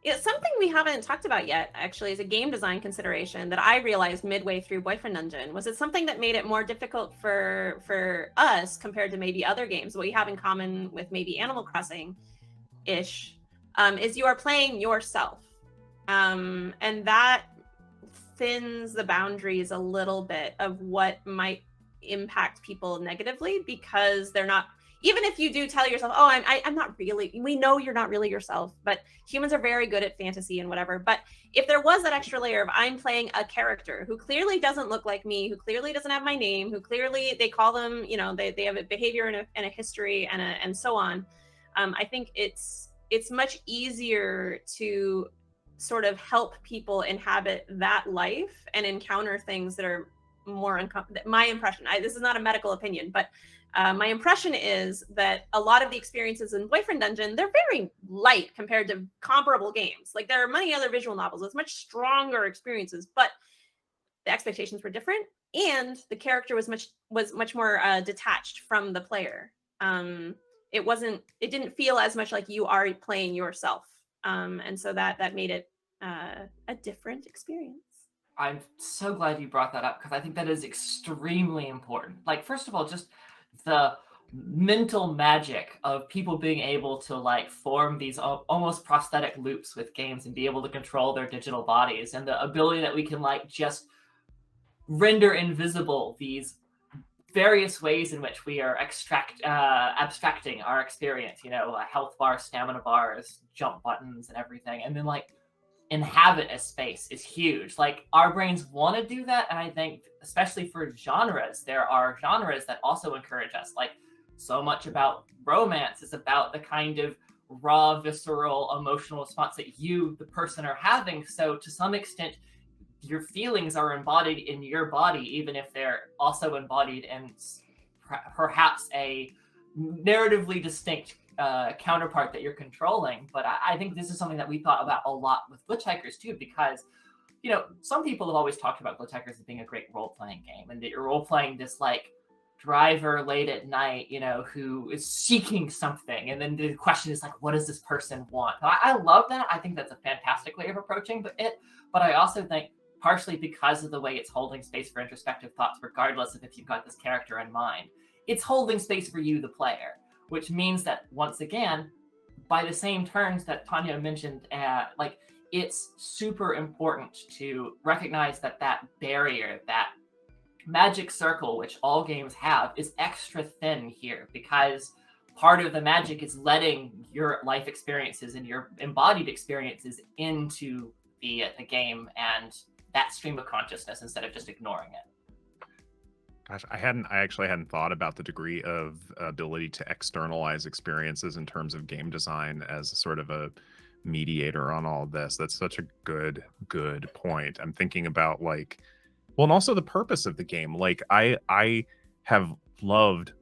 Yeah, something we haven't talked about yet, actually, is a game design consideration that I realized midway through Boyfriend Dungeon. Was it something that made it more difficult for us compared to maybe other games? What we have in common with maybe Animal Crossing-ish, is you are playing yourself. And that thins the boundaries a little bit of what might impact people negatively, because they're not, even if you do tell yourself, oh, I'm not really, we know you're not really yourself, but humans are very good at fantasy and whatever. But if there was that extra layer of, I'm playing a character who clearly doesn't look like me, who clearly doesn't have my name, who clearly they call them, they have a behavior and a history and so on. I think it's much easier to sort of help people inhabit that life and encounter things that are more uncomfortable. My impression, this is not a medical opinion, but my impression is that a lot of the experiences in Boyfriend Dungeon, they're very light compared to comparable games. Like, there are many other visual novels with much stronger experiences, but the expectations were different, and the character was much more detached from the player. It didn't feel as much like you are playing yourself, and so that made it a different experience.
I'm so glad you brought that up, because I think that is extremely important. Like, first of all, just the mental magic of people being able to form these almost prosthetic loops with games and be able to control their digital bodies, and the ability that we can just render invisible these various ways in which we are abstracting our experience, health bars, stamina bars, jump buttons, and everything, and then inhabit a space is huge. Our brains want to do that, and I think especially for genres, there are genres that also encourage us. So much about romance is about the kind of raw, visceral, emotional response that you, the person, are having. So to some extent, your feelings are embodied in your body, even if they're also embodied in perhaps a narratively distinct counterpart that you're controlling. But I think this is something that we thought about a lot with Glitchhikers too, because some people have always talked about Glitchhikers as being a great role-playing game, and that you're role-playing this like driver late at night, who is seeking something, and then the question is like, what does this person want? I love that. I think that's a fantastic way of approaching it. But I also think, partially because of the way it's holding space for introspective thoughts, regardless of if you've got this character in mind, it's holding space for you, the player, which means that, once again, by the same terms that Tanya mentioned, it's super important to recognize that barrier, that magic circle, which all games have, is extra thin here, because part of the magic is letting your life experiences and your embodied experiences into the game and that stream of consciousness, instead of just ignoring it.
Gosh, I actually hadn't thought about the degree of ability to externalize experiences in terms of game design as sort of a mediator on all of this. That's such a good point. I'm thinking about and also the purpose of the game. Like I have loved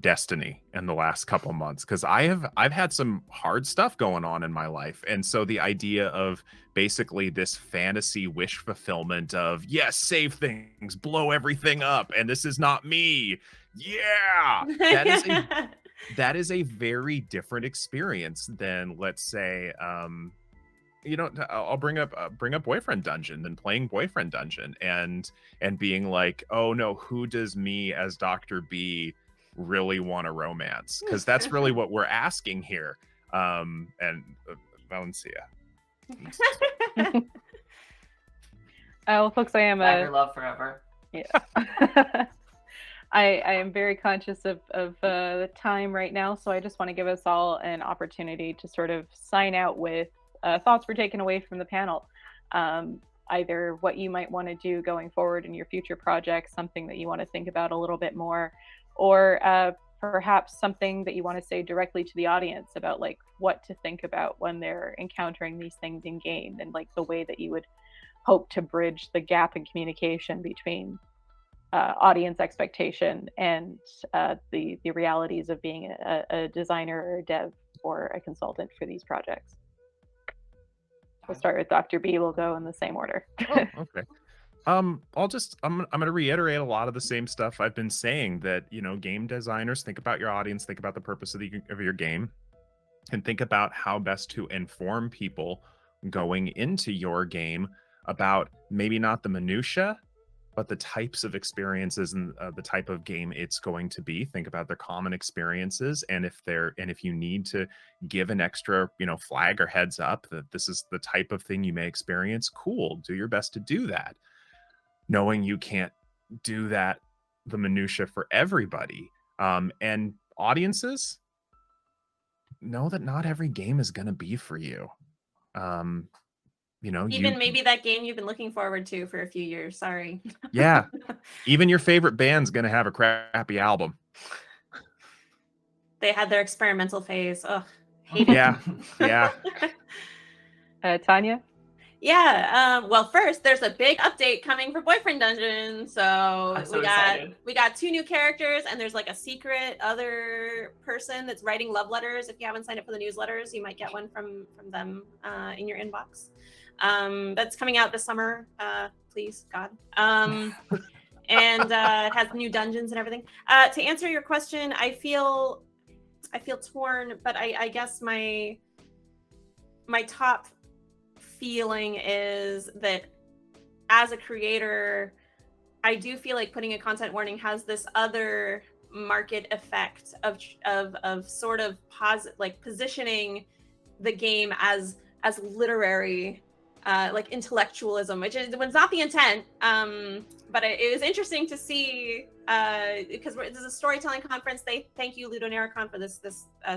Destiny in the last couple months, because I've had some hard stuff going on in my life, and so the idea of basically this fantasy wish fulfillment of, yes, save things, blow everything up, and this is not me, that is a very different experience than, let's say, I'll bring up Boyfriend Dungeon, than playing Boyfriend Dungeon and being like, oh no, who does me as Dr. B really want a romance? Because that's really what we're asking here. And Valencia.
Well, folks, I am
Your love forever.
Yeah. I am very conscious of the time right now, so I just want to give us all an opportunity to sort of sign out with thoughts we're taking away from the panel. Either what you might want to do going forward in your future projects, something that you want to think about a little bit more, or perhaps something that you want to say directly to the audience about like what to think about when they're encountering these things in game, and like the way that you would hope to bridge the gap in communication between audience expectation and the realities of being a designer or a dev or a consultant for these projects. We'll start with Dr. B. We'll go in the same order.
Oh, okay. I'm going to reiterate a lot of the same stuff I've been saying, that, game designers, think about your audience, think about the purpose of your game, and think about how best to inform people going into your game about maybe not the minutia, but the types of experiences and the type of game it's going to be. Think about their common experiences, and if you need to give an extra, flag or heads up that this is the type of thing you may experience, cool, do your best to do that, knowing you can't do that, the minutia, for everybody. And audiences, know that not every game is going to be for you.
Maybe that game you've been looking forward to for a few years. Sorry.
Yeah. Even your favorite band's going to have a crappy album.
They had their experimental phase. Ugh, hate it.
Yeah.
Tanya?
Yeah. Well, first, there's a big update coming for Boyfriend Dungeon. So we got 2 new characters, and there's like a secret other person that's writing love letters. If you haven't signed up for the newsletters, you might get one from them in your inbox. That's coming out this summer. Please, God. And it has new dungeons and everything. To answer your question, I feel torn, but I guess my top feeling is that as a creator, I do feel like putting a content warning has this other market effect of sort of positioning the game as literary, like intellectualism, which was not the intent. But it was interesting to see, because this is a storytelling conference. Thank you, LudoNarraCon, for this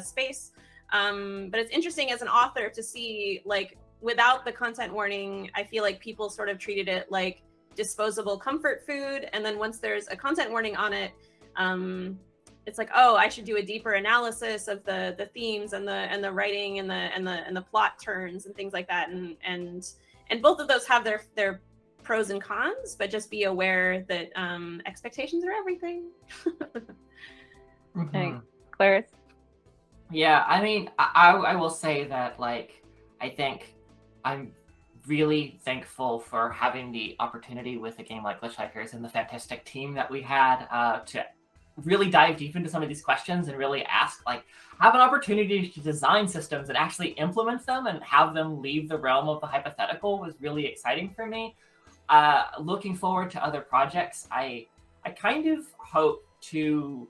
space. But it's interesting as an author to see, like, without the content warning, I feel like people sort of treated it like disposable comfort food. And then once there's a content warning on it, it's like, oh, I should do a deeper analysis of the themes and the writing and the plot turns and things like that. And both of those have their pros and cons, but just be aware that expectations are everything.
Okay, Clarice?
Yeah, I mean, I will say that, like, I think I'm really thankful for having the opportunity with a game like Glitchhikers and the fantastic team that we had to really dive deep into some of these questions and really ask, like, have an opportunity to design systems and actually implement them and have them leave the realm of the hypothetical was really exciting for me. Looking forward to other projects, I kind of hope to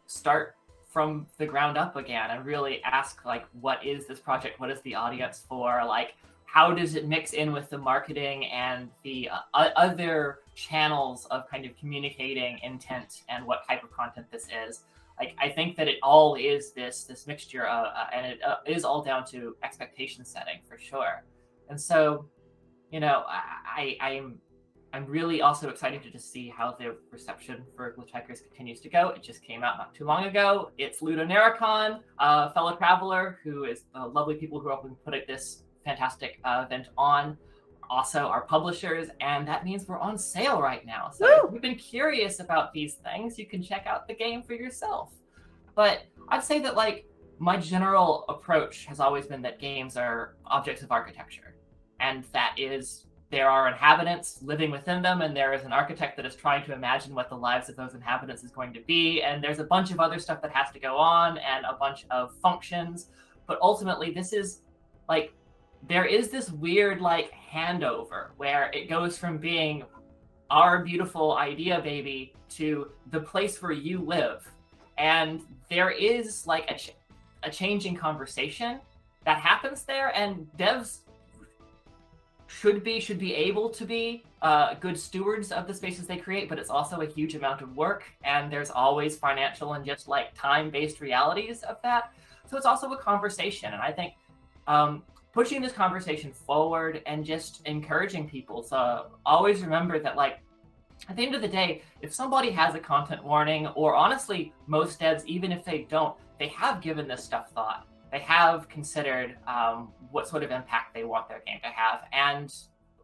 start from the ground up again and really ask, like, what is this project? What is the audience for? Like, how does it mix in with the marketing and the other channels of kind of communicating intent and what type of content this is? Like, I think that it all is this mixture of, and it is all down to expectation setting for sure. And so, you know, I'm really also excited to just see how the reception for Glitchhikers continues to go. It just came out not too long ago. It's LudoNarraCon, a fellow traveler who is the lovely people who are helping put this fantastic event on. Also, our publishers, and that means we're on sale right now. So if you've been curious about these things, you can check out the game for yourself. But I'd say that, like, my general approach has always been that games are objects of architecture, and that is, there are inhabitants living within them, and there is an architect that is trying to imagine what the lives of those inhabitants is going to be, and there's a bunch of other stuff that has to go on and a bunch of functions. But ultimately, this is, like, there is this weird, like, handover where it goes from being our beautiful idea baby to the place where you live, and there is, like, a changing conversation that happens there, and devs should be able to be good stewards of the spaces they create, but it's also a huge amount of work, and there's always financial and just, like, time-based realities of that. So it's also a conversation, and I think pushing this conversation forward and just encouraging people to always remember that, like, at the end of the day, if somebody has a content warning, or honestly, most devs, even if they don't, they have given this stuff thought. They have considered what sort of impact they want their game to have. And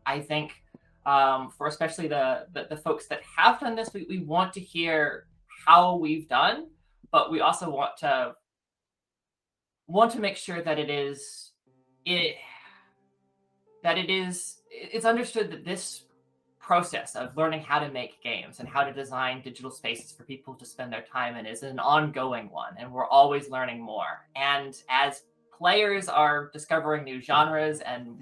I think for especially the folks that have done this, we want to hear how we've done, but we also want to make sure that it's understood that this process of learning how to make games and how to design digital spaces for people to spend their time in is an ongoing one, and we're always learning more. And as players are discovering new genres and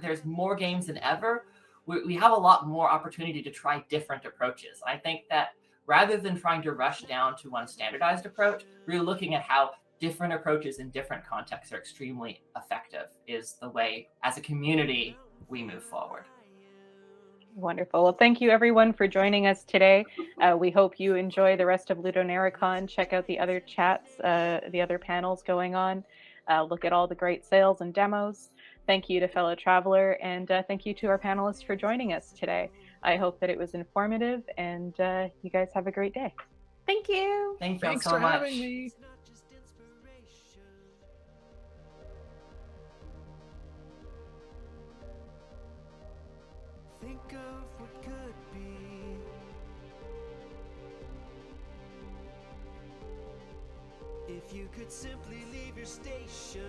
there's more games than ever, we have a lot more opportunity to try different approaches. I think that rather than trying to rush down to one standardized approach, we're looking at how different approaches in different contexts are extremely effective is the way, as a community, we move forward.
Wonderful. Well, thank you everyone for joining us today. We hope you enjoy the rest of LudoNarraCon. Check out the other chats, the other panels going on. Look at all the great sales and demos. Thank you to fellow traveler, and thank you to our panelists for joining us today. I hope that it was informative, and you guys have a great day.
Thank you.
Thank you
Thanks
so
for
much.
having me.
Think of what could be. If you could simply leave your station.